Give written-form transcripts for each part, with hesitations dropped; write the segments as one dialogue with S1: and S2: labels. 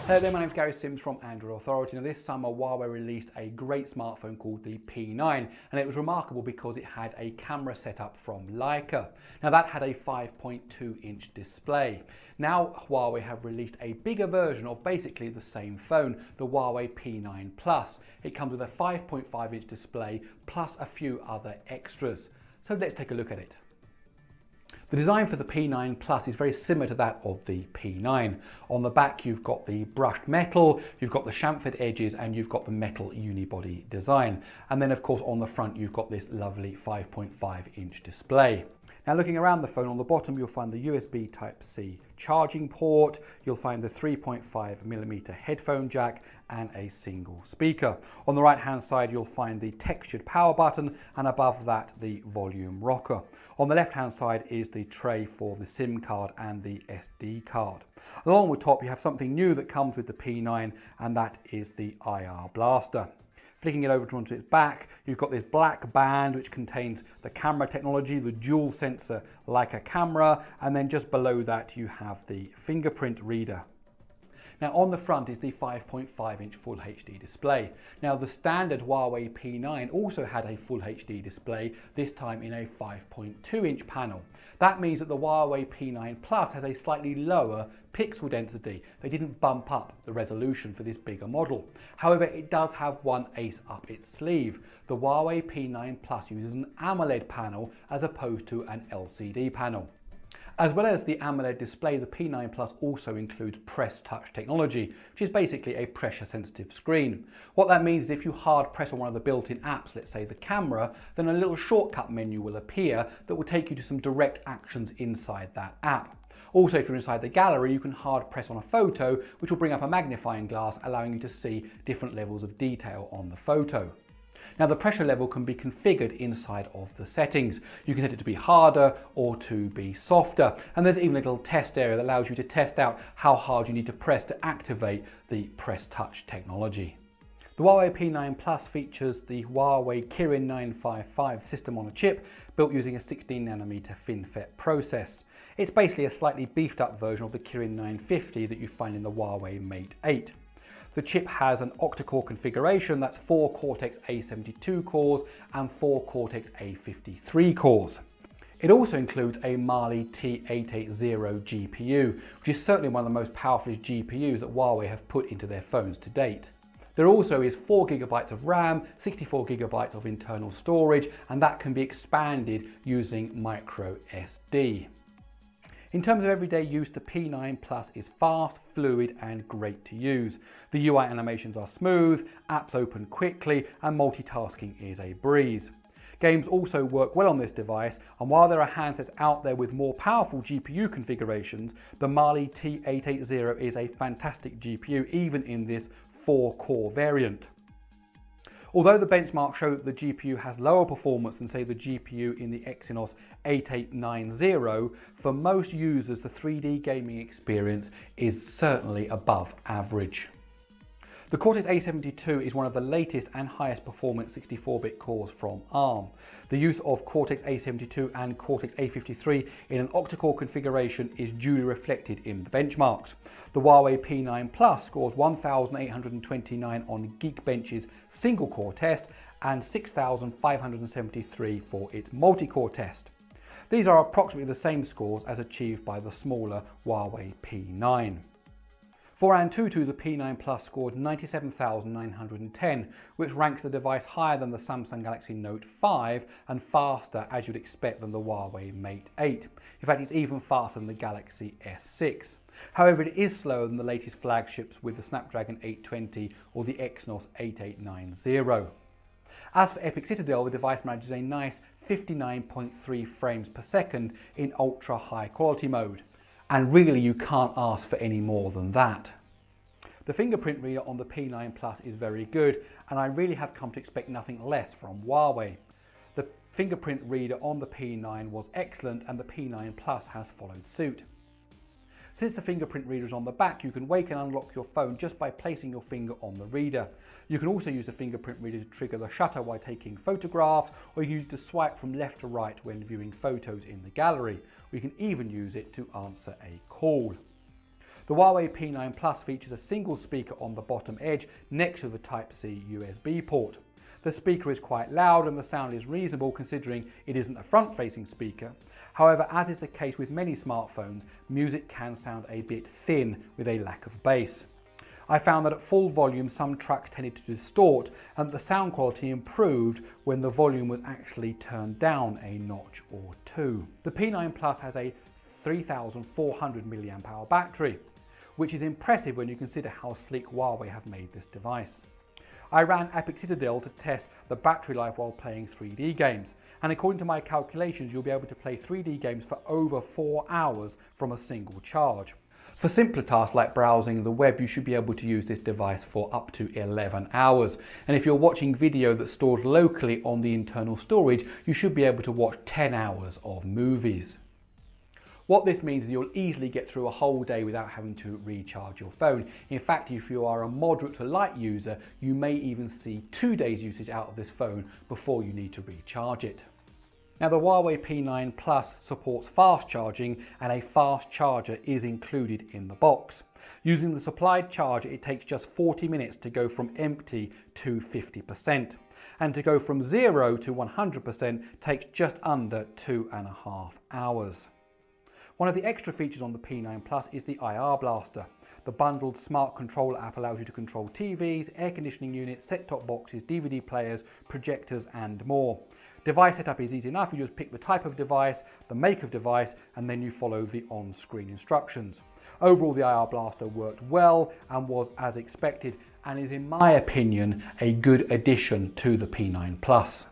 S1: Hello there, my name is Gary Sims from Android Authority. Now this summer Huawei released a great smartphone called the P9, and it was remarkable because it had a camera setup from Leica. Now that had a 5.2-inch display. Now Huawei have released a bigger version of basically the same phone, the Huawei P9 Plus. It comes with a 5.5-inch display plus a few other extras. So let's take a look at it. The design for the P9 Plus is very similar to that of the P9. On the back you've got the brushed metal, you've got the chamfered edges, and you've got the metal unibody design. And then of course on the front you've got this lovely 5.5-inch display. Now looking around the phone, on the bottom you'll find the USB Type-C charging port, you'll find the 3.5mm headphone jack and a single speaker. On the right hand side you'll find the textured power button, and above that the volume rocker. On the left hand side is the tray for the SIM card and the SD card. Along the top you have something new that comes with the P9, and that is the IR blaster. Flicking it over onto its back, you've got this black band which contains the camera technology, the dual sensor like a camera, and then just below that you have the fingerprint reader. Now on the front is the 5.5-inch Full HD display. Now the standard Huawei P9 also had a Full HD display, this time in a 5.2-inch panel. That means that the Huawei P9 Plus has a slightly lower pixel density. They didn't bump up the resolution for this bigger model. However, it does have one ace up its sleeve. The Huawei P9 Plus uses an AMOLED panel as opposed to an LCD panel. As well as the AMOLED display, the P9 Plus also includes Press Touch technology, which is basically a pressure-sensitive screen. What that means is if you hard press on one of the built-in apps, let's say the camera, then a little shortcut menu will appear that will take you to some direct actions inside that app. Also, if you're inside the gallery, you can hard press on a photo, which will bring up a magnifying glass, allowing you to see different levels of detail on the photo. Now the pressure level can be configured inside of the settings. You can set it to be harder or to be softer. And there's even a little test area that allows you to test out how hard you need to press to activate the Press Touch technology. The Huawei P9 Plus features the Huawei Kirin 955 system on a chip, built using a 16nm FinFET process. It's basically a slightly beefed up version of the Kirin 950 that you find in the Huawei Mate 8. The chip has an octa-core configuration, that's 4 Cortex-A72 cores and 4 Cortex-A53 cores. It also includes a Mali T880 GPU, which is certainly one of the most powerful GPUs that Huawei have put into their phones to date. There also is 4GB of RAM, 64GB of internal storage, and that can be expanded using micro SD. In terms of everyday use, the P9 Plus is fast, fluid and great to use. The UI animations are smooth, apps open quickly and multitasking is a breeze. Games also work well on this device, and while there are handsets out there with more powerful GPU configurations, the Mali T880 is a fantastic GPU even in this 4-core variant. Although the benchmarks show that the GPU has lower performance than say the GPU in the Exynos 8890, for most users the 3D gaming experience is certainly above average. The Cortex-A72 is one of the latest and highest performance 64-bit cores from ARM. The use of Cortex-A72 and Cortex-A53 in an octa-core configuration is duly reflected in the benchmarks. The Huawei P9 Plus scores 1,829 on Geekbench's single-core test and 6,573 for its multi-core test. These are approximately the same scores as achieved by the smaller Huawei P9. For Antutu, the P9 Plus scored 97,910, which ranks the device higher than the Samsung Galaxy Note 5 and faster, as you'd expect, than the Huawei Mate 8. In fact, it's even faster than the Galaxy S6. However, it is slower than the latest flagships with the Snapdragon 820 or the Exynos 8890. As for Epic Citadel, the device manages a nice 59.3 frames per second in ultra high quality mode. And really you can't ask for any more than that. The fingerprint reader on the P9 Plus is very good, and I really have come to expect nothing less from Huawei. The fingerprint reader on the P9 was excellent, and the P9 Plus has followed suit. Since the fingerprint reader is on the back, you can wake and unlock your phone just by placing your finger on the reader. You can also use the fingerprint reader to trigger the shutter while taking photographs, or you can use it to swipe from left to right when viewing photos in the gallery. Or you can even use it to answer a call. The Huawei P9 Plus features a single speaker on the bottom edge next to the Type-C USB port. The speaker is quite loud and the sound is reasonable considering it isn't a front-facing speaker. However, as is the case with many smartphones, music can sound a bit thin with a lack of bass. I found that at full volume some tracks tended to distort and the sound quality improved when the volume was actually turned down a notch or two. The P9 Plus has a 3400 mAh battery, which is impressive when you consider how sleek Huawei have made this device. I ran Epic Citadel to test the battery life while playing 3D games, and according to my calculations you'll be able to play 3D games for over 4 hours from a single charge. For simpler tasks like browsing the web, you should be able to use this device for up to 11 hours. And if you're watching video that's stored locally on the internal storage, you should be able to watch 10 hours of movies. What this means is you'll easily get through a whole day without having to recharge your phone. In fact, if you are a moderate to light user, you may even see 2 days usage out of this phone before you need to recharge it. Now the Huawei P9 Plus supports fast charging and a fast charger is included in the box. Using the supplied charger, it takes just 40 minutes to go from empty to 50%. And to go from 0 to 100% takes just under 2.5 hours. One of the extra features on the P9 Plus is the IR Blaster. The bundled smart controller app allows you to control TVs, air conditioning units, set-top boxes, DVD players, projectors and more. Device setup is easy enough. You just pick the type of device, the make of device, and then you follow the on-screen instructions. Overall, the IR Blaster worked well and was as expected and is, in my opinion, a good addition to the P9 Plus.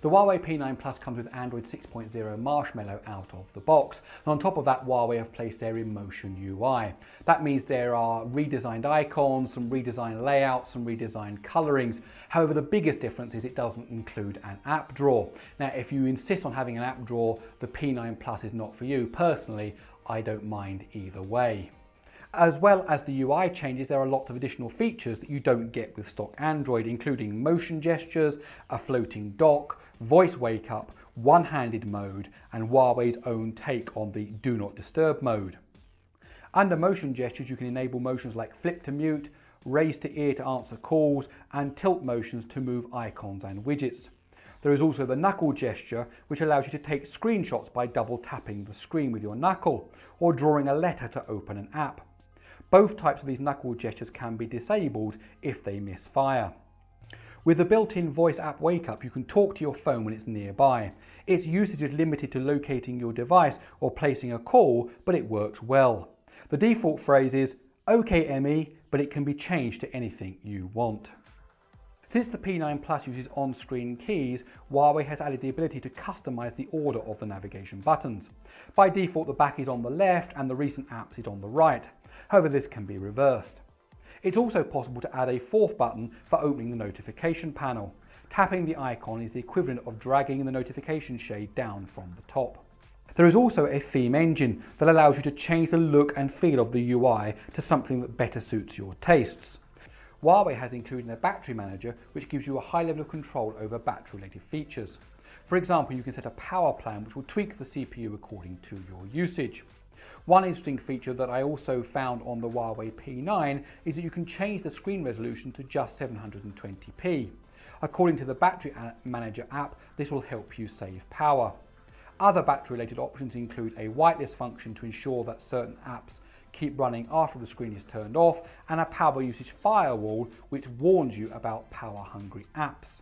S1: The Huawei P9 Plus comes with Android 6.0 Marshmallow out of the box, and on top of that Huawei have placed their Emotion UI. That means there are redesigned icons, some redesigned layouts, some redesigned colorings. However, the biggest difference is it doesn't include an app drawer. Now, if you insist on having an app drawer, the P9 Plus is not for you. Personally, I don't mind either way. As well as the UI changes, there are lots of additional features that you don't get with stock Android, including motion gestures, a floating dock, voice wake up, one-handed mode, and Huawei's own take on the do not disturb mode. Under motion gestures, you can enable motions like flip to mute, raise to ear to answer calls, and tilt motions to move icons and widgets. There is also the knuckle gesture, which allows you to take screenshots by double tapping the screen with your knuckle, or drawing a letter to open an app. Both types of these knuckle gestures can be disabled if they misfire. With the built-in voice app wake up, you can talk to your phone when it's nearby. Its usage is limited to locating your device or placing a call, but it works well. The default phrase is, "Okay Emmy," but it can be changed to anything you want. Since the P9 Plus uses on-screen keys, Huawei has added the ability to customize the order of the navigation buttons. By default, the back is on the left and the recent apps is on the right. However, this can be reversed. It's also possible to add a fourth button for opening the notification panel. Tapping the icon is the equivalent of dragging the notification shade down from the top. There is also a theme engine that allows you to change the look and feel of the UI to something that better suits your tastes. Huawei has included a battery manager which gives you a high level of control over battery related features. For example, you can set a power plan which will tweak the CPU according to your usage. One interesting feature that I also found on the Huawei P9 is that you can change the screen resolution to just 720p. According to the Battery Manager app, this will help you save power. Other battery-related options include a whitelist function to ensure that certain apps keep running after the screen is turned off, and a power usage firewall which warns you about power-hungry apps.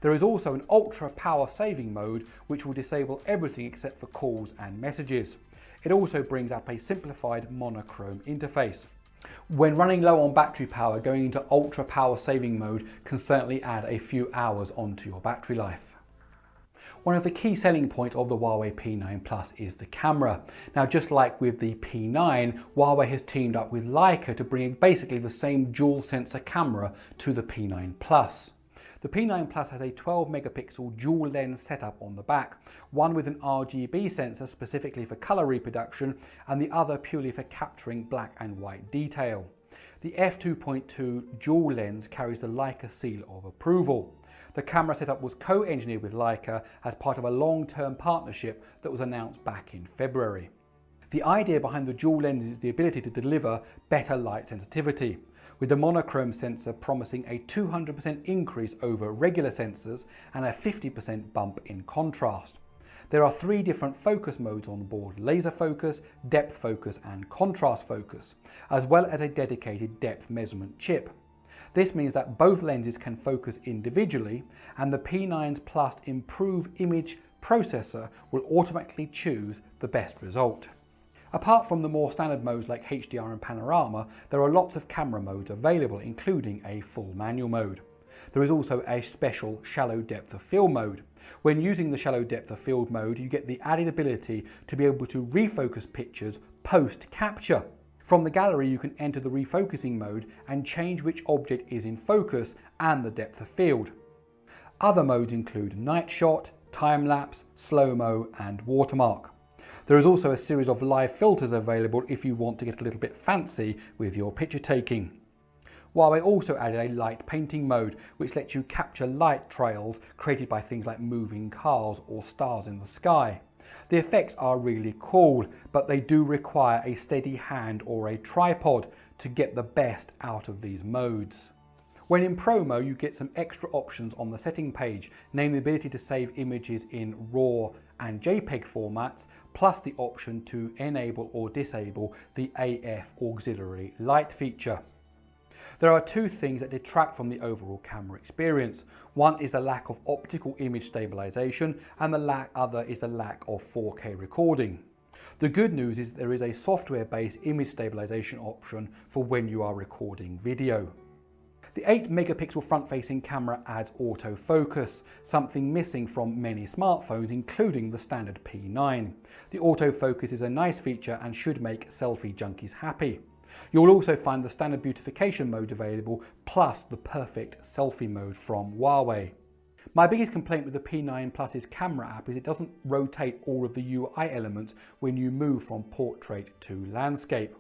S1: There is also an ultra power saving mode which will disable everything except for calls and messages. It also brings up a simplified monochrome interface. When running low on battery power, going into ultra power saving mode can certainly add a few hours onto your battery life. One of the key selling points of the Huawei P9 Plus is the camera. Now, just like with the P9, Huawei has teamed up with Leica to bring basically the same dual sensor camera to the P9 Plus. The P9 Plus has a 12 megapixel dual lens setup on the back, one with an RGB sensor specifically for color reproduction and the other purely for capturing black and white detail. The f2.2 dual lens carries the Leica seal of approval. The camera setup was co-engineered with Leica as part of a long-term partnership that was announced back in February. The idea behind the dual lenses is the ability to deliver better light sensitivity, with the monochrome sensor promising a 200% increase over regular sensors and a 50% bump in contrast. There are 3 different focus modes on board: laser focus, depth focus and contrast focus, as well as a dedicated depth measurement chip. This means that both lenses can focus individually, and the P9's Plus improved image processor will automatically choose the best result. Apart from the more standard modes like HDR and panorama, there are lots of camera modes available, including a full manual mode. There is also a special shallow depth of field mode. When using the shallow depth of field mode, you get the added ability to be able to refocus pictures post-capture. From the gallery, you can enter the refocusing mode and change which object is in focus and the depth of field. Other modes include night shot, time-lapse, slow-mo and watermark. There is also a series of live filters available if you want to get a little bit fancy with your picture taking. Huawei also added a light painting mode, which lets you capture light trails created by things like moving cars or stars in the sky. The effects are really cool, but they do require a steady hand or a tripod to get the best out of these modes. When in Pro mode, you get some extra options on the setting page, namely the ability to save images in RAW and JPEG formats, plus the option to enable or disable the AF auxiliary light feature. There are 2 things that detract from the overall camera experience. One is the lack of optical image stabilization, and the other is the lack of 4K recording. The good news is there is a software-based image stabilization option for when you are recording video. The 8 megapixel front-facing camera adds autofocus, something missing from many smartphones, including the standard P9. The autofocus is a nice feature and should make selfie junkies happy. You'll also find the standard beautification mode available, plus the perfect selfie mode from Huawei. My biggest complaint with the P9 Plus's camera app is it doesn't rotate all of the UI elements when you move from portrait to landscape.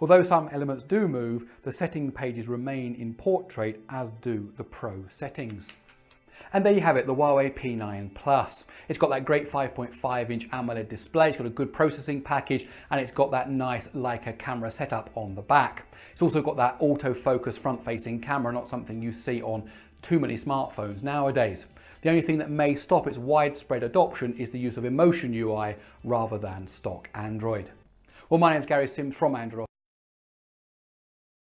S1: Although some elements do move, the setting pages remain in portrait, as do the Pro settings. And there you have it, the Huawei P9 Plus. It's got that great 5.5-inch AMOLED display, it's got a good processing package, and it's got that nice Leica camera setup on the back. It's also got that autofocus front-facing camera, not something you see on too many smartphones nowadays. The only thing that may stop its widespread adoption is the use of Emotion UI rather than stock Android. Well, my name's Gary Sims from Android.